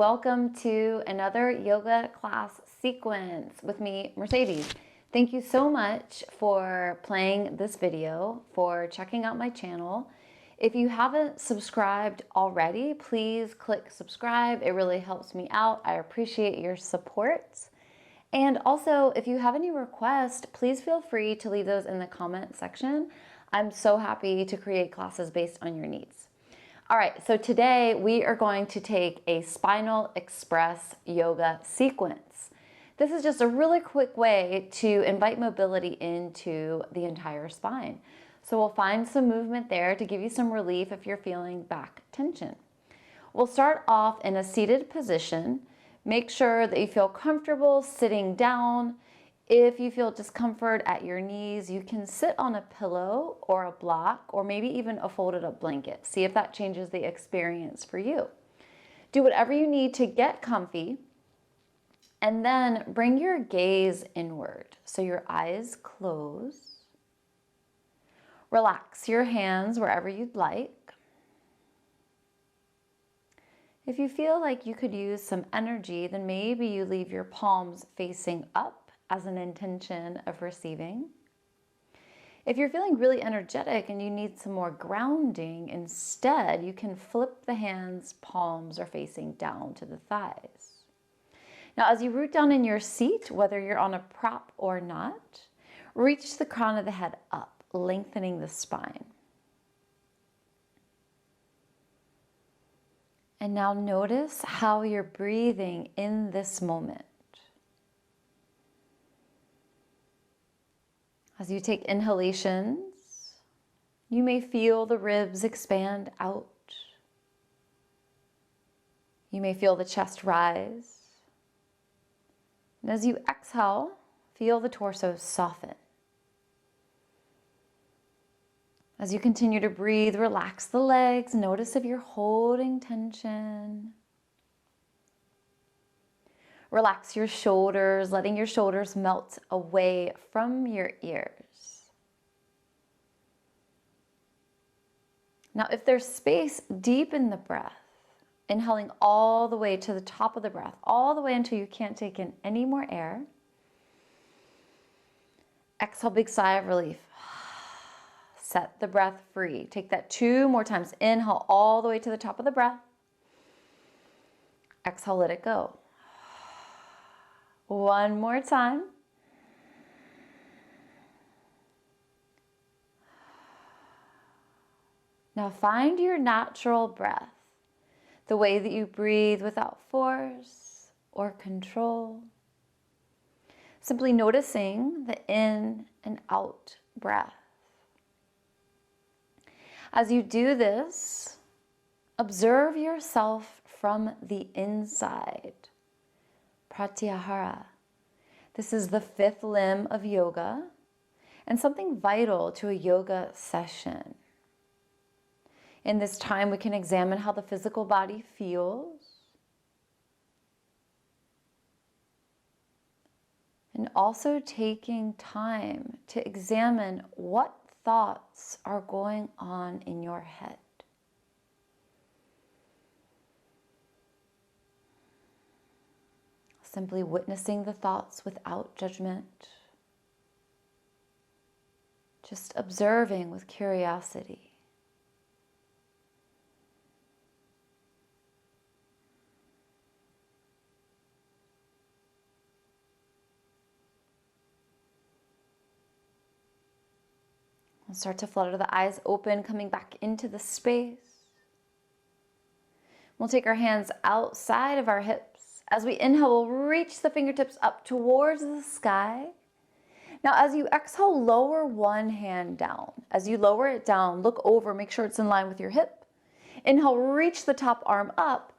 welcome to another yoga class sequence with me, Mercedes. Thank you so much for playing this video, for checking out my channel. If you haven't subscribed already, please click subscribe. It really helps me out. I appreciate your support. And also, if you have any requests, please feel free to leave those in the comment section. I'm so happy to create classes based on your needs. All right, so today we are going to take a spinal express yoga sequence. This is just a really quick way to invite mobility into the entire spine. So we'll find some movement there to give you some relief if you're feeling back tension. We'll start off in a seated position. Make sure that you feel comfortable sitting down. If you feel discomfort at your knees, you can sit on a pillow or a block or maybe even a folded up blanket. See if that changes the experience for you. Do whatever you need to get comfy, and then bring your gaze inward. So your eyes close. Relax your hands wherever you'd like. If you feel like you could use some energy, then maybe you leave your palms facing up as an intention of receiving. If you're feeling really energetic and you need some more grounding, instead you can flip the hands, palms are facing down to the thighs. Now as you root down in your seat, whether you're on a prop or not, reach the crown of the head up, lengthening the spine. And now notice how you're breathing in this moment. As you take inhalations, you may feel the ribs expand out. You may feel the chest rise. And as you exhale, feel the torso soften. As you continue to breathe, relax the legs. Notice if you're holding tension. Relax your shoulders, letting your shoulders melt away from your ears. Now, if there's space, deepen the breath, inhaling all the way to the top of the breath, all the way until you can't take in any more air. Exhale, big sigh of relief. Set the breath free. Take that 2 more times. Inhale all the way to the top of the breath. Exhale, let it go. 1 more time. Now find your natural breath, the way that you breathe without force or control. Simply noticing the in and out breath. As you do this, observe yourself from the inside. Pratyahara. This is the 5th limb of yoga and something vital to a yoga session. In this time, we can examine how the physical body feels and also taking time to examine what thoughts are going on in your head. Simply witnessing the thoughts without judgment. Just observing with curiosity. And start to flutter the eyes open, coming back into the space. We'll take our hands outside of our hips. As we inhale, we'll reach the fingertips up towards the sky. Now, as you exhale, lower one hand down. As you lower it down, look over, make sure it's in line with your hip. Inhale, reach the top arm up.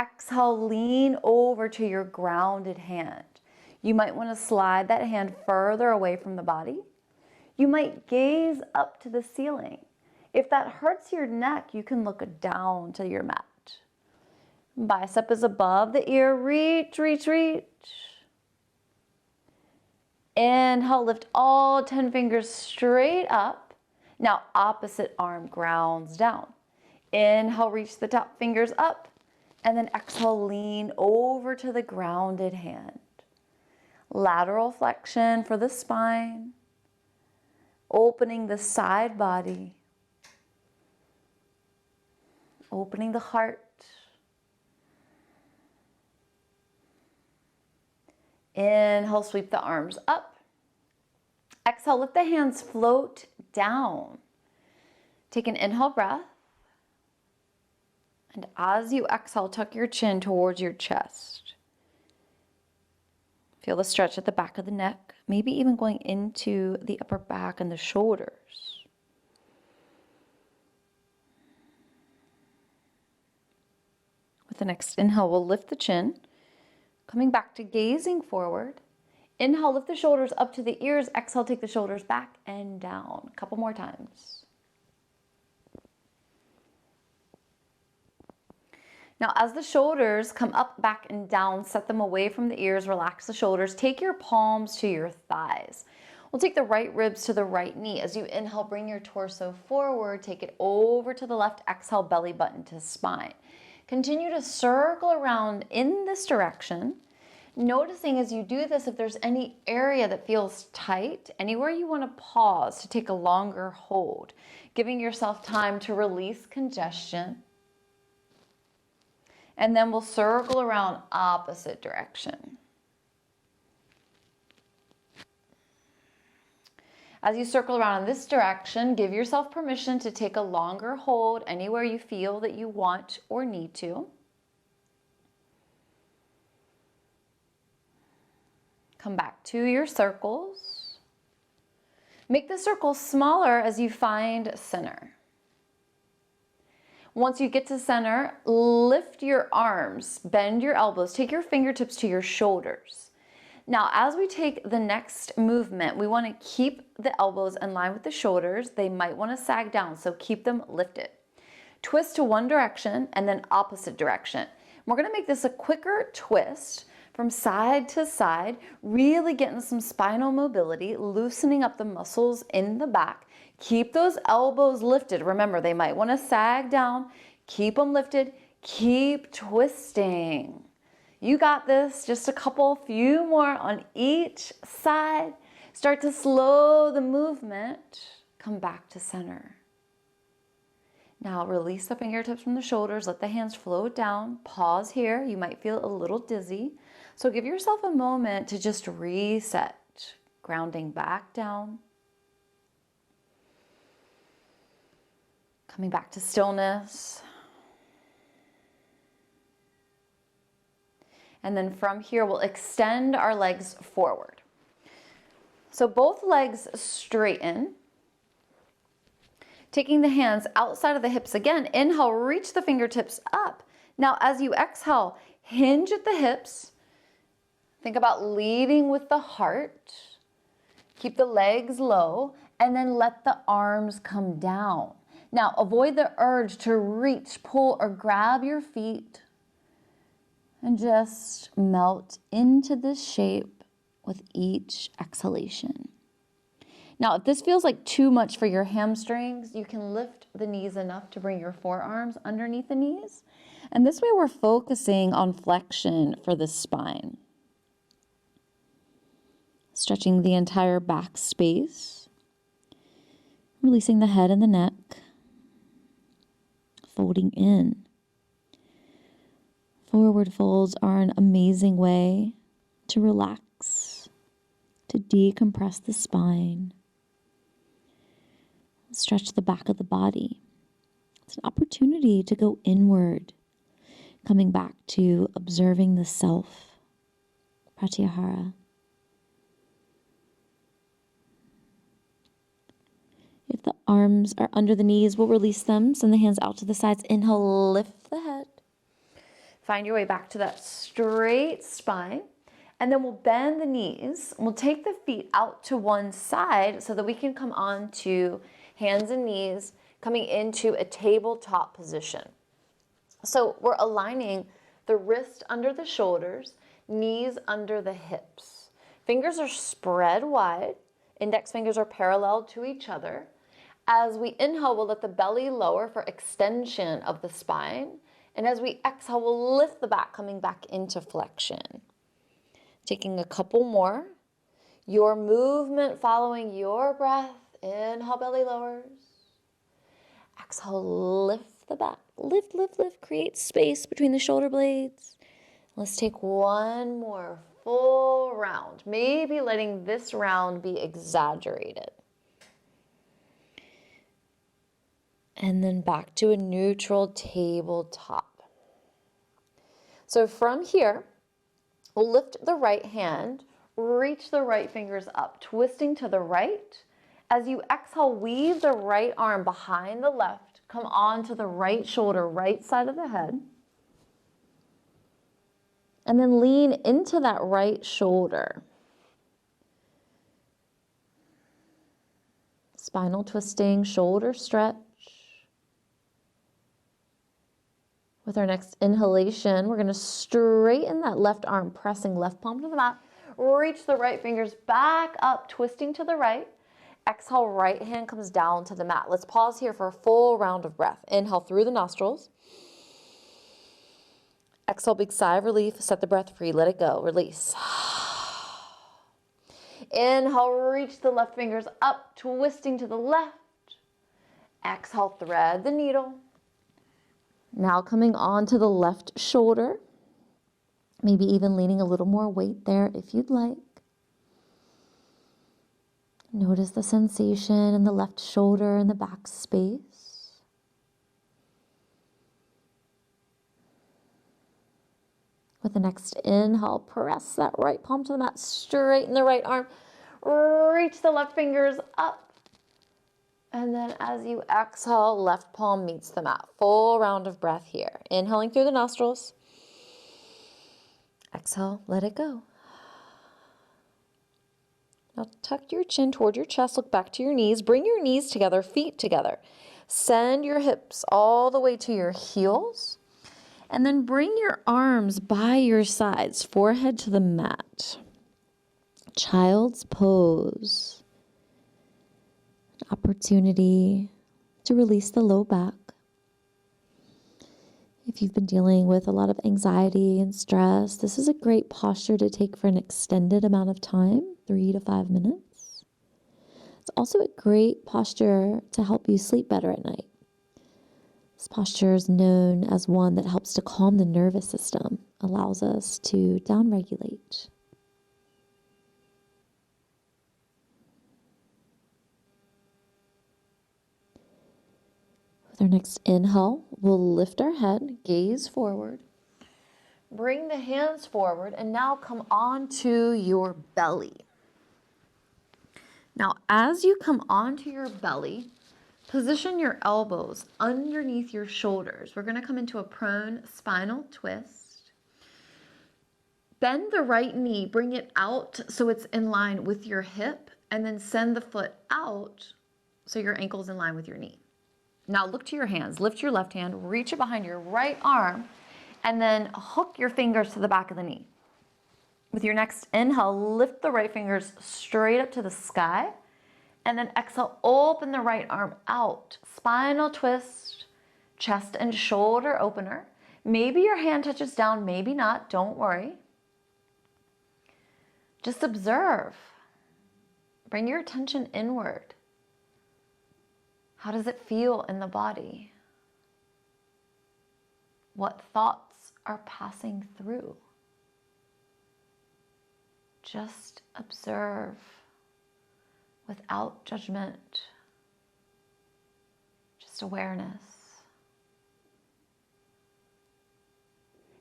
Exhale, lean over to your grounded hand. You might want to slide that hand further away from the body. You might gaze up to the ceiling. If that hurts your neck, you can look down to your mat. Bicep is above the ear. Reach, reach, reach. Inhale, lift all 10 fingers straight up. Now opposite arm grounds down. Inhale, reach the top fingers up. And then exhale, lean over to the grounded hand. Lateral flexion for the spine. Opening the side body. Opening the heart. Inhale, sweep the arms up. Exhale, let the hands float down. Take an inhale breath. And as you exhale, tuck your chin towards your chest. Feel the stretch at the back of the neck, maybe even going into the upper back and the shoulders. With the next inhale, we'll lift the chin, coming back to gazing forward. Inhale, lift the shoulders up to the ears. Exhale, take the shoulders back and down. A couple more times. Now, as the shoulders come up, back, and down, set them away from the ears, relax the shoulders. Take your palms to your thighs. We'll take the right ribs to the right knee. As you inhale, bring your torso forward. Take it over to the left. Exhale, belly button to spine. Continue to circle around in this direction. Noticing as you do this, if there's any area that feels tight, anywhere you want to pause to take a longer hold, giving yourself time to release congestion. And then we'll circle around opposite direction. As you circle around in this direction, give yourself permission to take a longer hold anywhere you feel that you want or need to. Come back to your circles. Make the circles smaller as you find center. Once you get to center, lift your arms, bend your elbows, take your fingertips to your shoulders. Now, as we take the next movement, we want to keep the elbows in line with the shoulders. They might want to sag down, so keep them lifted. Twist to one direction and then opposite direction. We're going to make this a quicker twist from side to side, really getting some spinal mobility, loosening up the muscles in the back. Keep those elbows lifted. Remember, they might want to sag down. Keep them lifted. Keep twisting. You got this. Just a few more on each side. Start to slow the movement. Come back to center. Now release the fingertips from the shoulders. Let the hands float down. Pause here. You might feel a little dizzy. So give yourself a moment to just reset. Grounding back down. Coming back to stillness. And then from here, we'll extend our legs forward. So both legs straighten. Taking the hands outside of the hips again. Inhale, reach the fingertips up. Now, as you exhale, hinge at the hips. Think about leading with the heart. Keep the legs low, and then let the arms come down. Now, avoid the urge to reach, pull, or grab your feet. And just melt into this shape with each exhalation. Now, if this feels like too much for your hamstrings, you can lift the knees enough to bring your forearms underneath the knees. And this way we're focusing on flexion for the spine. Stretching the entire back space. Releasing the head and the neck. Folding in. Forward folds are an amazing way to relax, to decompress the spine. Stretch the back of the body. It's an opportunity to go inward, coming back to observing the self, Pratyahara. If the arms are under the knees, we'll release them. Send the hands out to the sides. Inhale, lift the head. Find your way back to that straight spine. And then we'll bend the knees. We'll take the feet out to one side so that we can come on to hands and knees, coming into a tabletop position. So we're aligning the wrist under the shoulders, knees under the hips. Fingers are spread wide. Index fingers are parallel to each other. As we inhale, we'll let the belly lower for extension of the spine. And as we exhale, we'll lift the back, coming back into flexion. Taking a couple more. Your movement following your breath. Inhale, belly lowers. Exhale, lift the back. Lift, lift, lift. Create space between the shoulder blades. Let's take one more full round. Maybe letting this round be exaggerated. And then back to a neutral tabletop. So from here, we'll lift the right hand, reach the right fingers up, twisting to the right. As you exhale, weave the right arm behind the left, come onto the right shoulder, right side of the head. And then lean into that right shoulder. Spinal twisting, shoulder stretch. With our next inhalation, we're going to straighten that left arm, pressing left palm to the mat. Reach the right fingers back up, twisting to the right. Exhale, right hand comes down to the mat. Let's pause here for a full round of breath. Inhale through the nostrils. Exhale, big sigh of relief. Set the breath free. Let it go. Release. Inhale, reach the left fingers up, twisting to the left. Exhale, thread the needle. Now coming on to the left shoulder. Maybe even leaning a little more weight there if you'd like. Notice the sensation in the left shoulder and the back space. With the next inhale, press that right palm to the mat, straighten the right arm, reach the left fingers up. And then as you exhale, left palm meets the mat. Full round of breath here. Inhaling through the nostrils. Exhale, let it go. Now tuck your chin toward your chest, look back to your knees. Bring your knees together, feet together. Send your hips all the way to your heels. And then bring your arms by your sides, forehead to the mat. Child's pose. Opportunity to release the low back. If you've been dealing with a lot of anxiety and stress, this is a great posture to take for an extended amount of time, 3 to 5 minutes. It's also a great posture to help you sleep better at night. This posture is known as one that helps to calm the nervous system, allows us to downregulate. With our next inhale, we'll lift our head, gaze forward, bring the hands forward, and now come onto your belly. Now, as you come onto your belly, position your elbows underneath your shoulders. We're going to come into a prone spinal twist. Bend the right knee, bring it out so it's in line with your hip, and then send the foot out so your ankle's in line with your knee. Now look to your hands. Lift your left hand, reach it behind your right arm, and then hook your fingers to the back of the knee. With your next inhale, lift the right fingers straight up to the sky, and then exhale, open the right arm out. Spinal twist, chest and shoulder opener. Maybe your hand touches down, maybe not, don't worry. Just observe. Bring your attention inward. How does it feel in the body? What thoughts are passing through? Just observe without judgment, just awareness.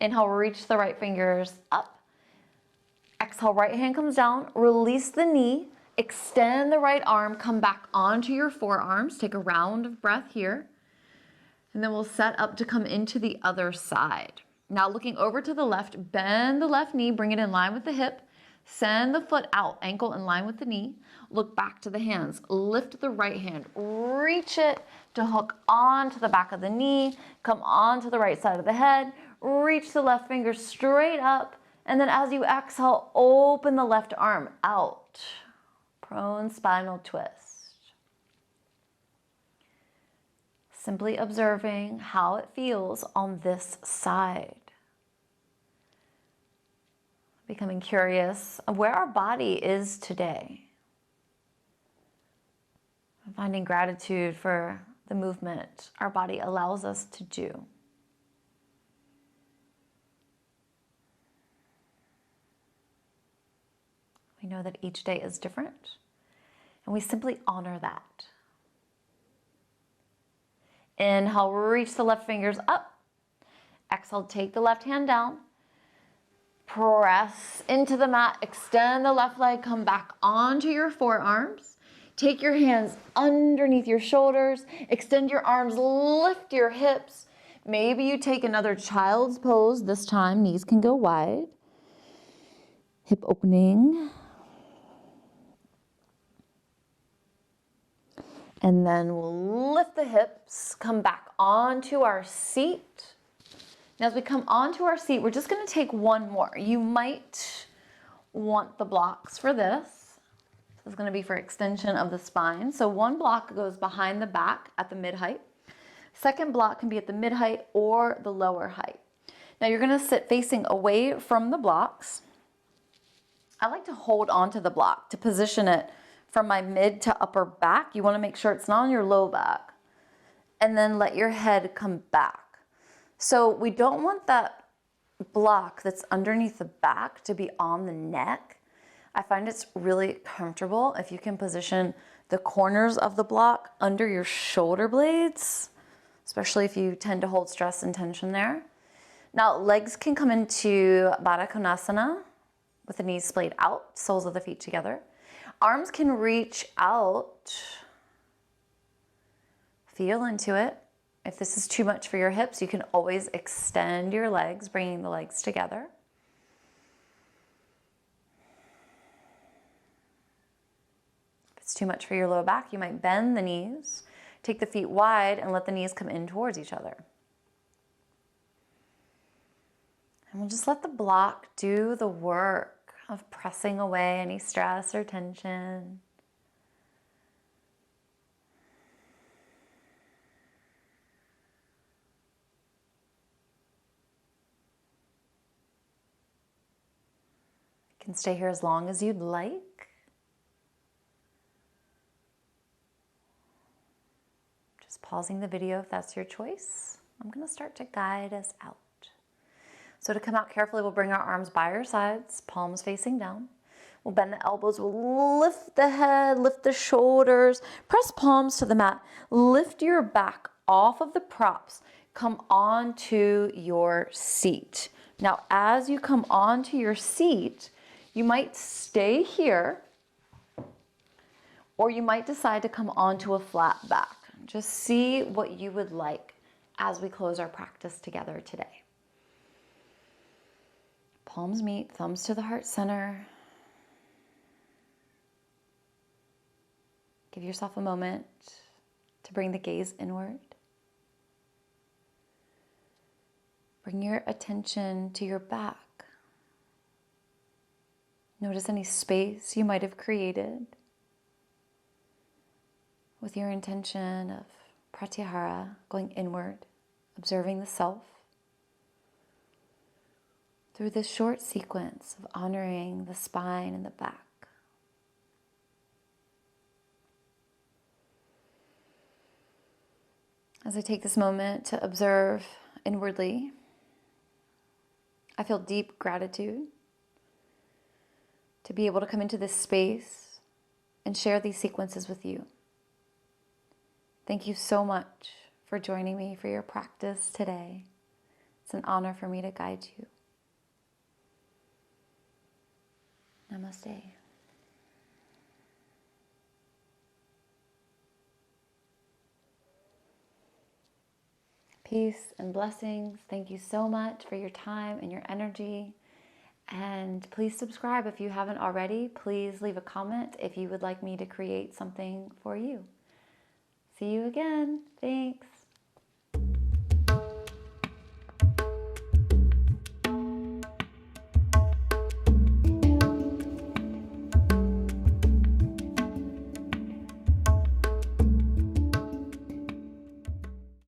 Inhale, reach the right fingers up. Exhale, right hand comes down, release the knee. Extend the right arm, come back onto your forearms. Take a round of breath here. And then we'll set up to come into the other side. Now looking over to the left, bend the left knee, bring it in line with the hip. Send the foot out, ankle in line with the knee. Look back to the hands. Lift the right hand, reach it to hook onto the back of the knee. Come onto the right side of the head. Reach the left finger straight up. And then as you exhale, open the left arm out. Prone spinal twist. Simply observing how it feels on this side. Becoming curious of where our body is today. Finding gratitude for the movement our body allows us to do. We know that each day is different, and we simply honor that. Inhale, reach the left fingers up. Exhale, take the left hand down. Press into the mat, extend the left leg, come back onto your forearms. Take your hands underneath your shoulders, extend your arms, lift your hips. Maybe you take another child's pose. This time, knees can go wide. Hip opening. And then we'll lift the hips, come back onto our seat. Now, as we come onto our seat, we're just going to take one more. You might want the blocks for this. This is going to be for extension of the spine. So one block goes behind the back at the mid-height. Second block can be at the mid-height or the lower height. Now, you're going to sit facing away from the blocks. I like to hold onto the block to position it from my mid to upper back. You want to make sure it's not on your low back. And then let your head come back. So we don't want that block that's underneath the back to be on the neck. I find it's really comfortable if you can position the corners of the block under your shoulder blades, especially if you tend to hold stress and tension there. Now, legs can come into Baddha Konasana with the knees splayed out, soles of the feet together. Arms can reach out. Feel into it. If this is too much for your hips, you can always extend your legs, bringing the legs together. If it's too much for your lower back, you might bend the knees, take the feet wide, and let the knees come in towards each other. And we'll just let the block do the work of pressing away any stress or tension. You can stay here as long as you'd like. Just pausing the video if that's your choice. I'm going to start to guide us out. So to come out carefully, we'll bring our arms by our sides, palms facing down. We'll bend the elbows, we'll lift the head, lift the shoulders, press palms to the mat, lift your back off of the props, come onto your seat. Now, as you come onto your seat, you might stay here, or you might decide to come onto a flat back. Just see what you would like as we close our practice together today. Palms meet, thumbs to the heart center. Give yourself a moment to bring the gaze inward. Bring your attention to your back. Notice any space you might have created with your intention of Pratyahara, going inward, observing the self. Through this short sequence of honoring the spine and the back. As I take this moment to observe inwardly, I feel deep gratitude to be able to come into this space and share these sequences with you. Thank you so much for joining me for your practice today. It's an honor for me to guide you. Namaste. Peace and blessings. Thank you so much for your time and your energy. And please subscribe if you haven't already. Please leave a comment if you would like me to create something for you. See you again. Thanks.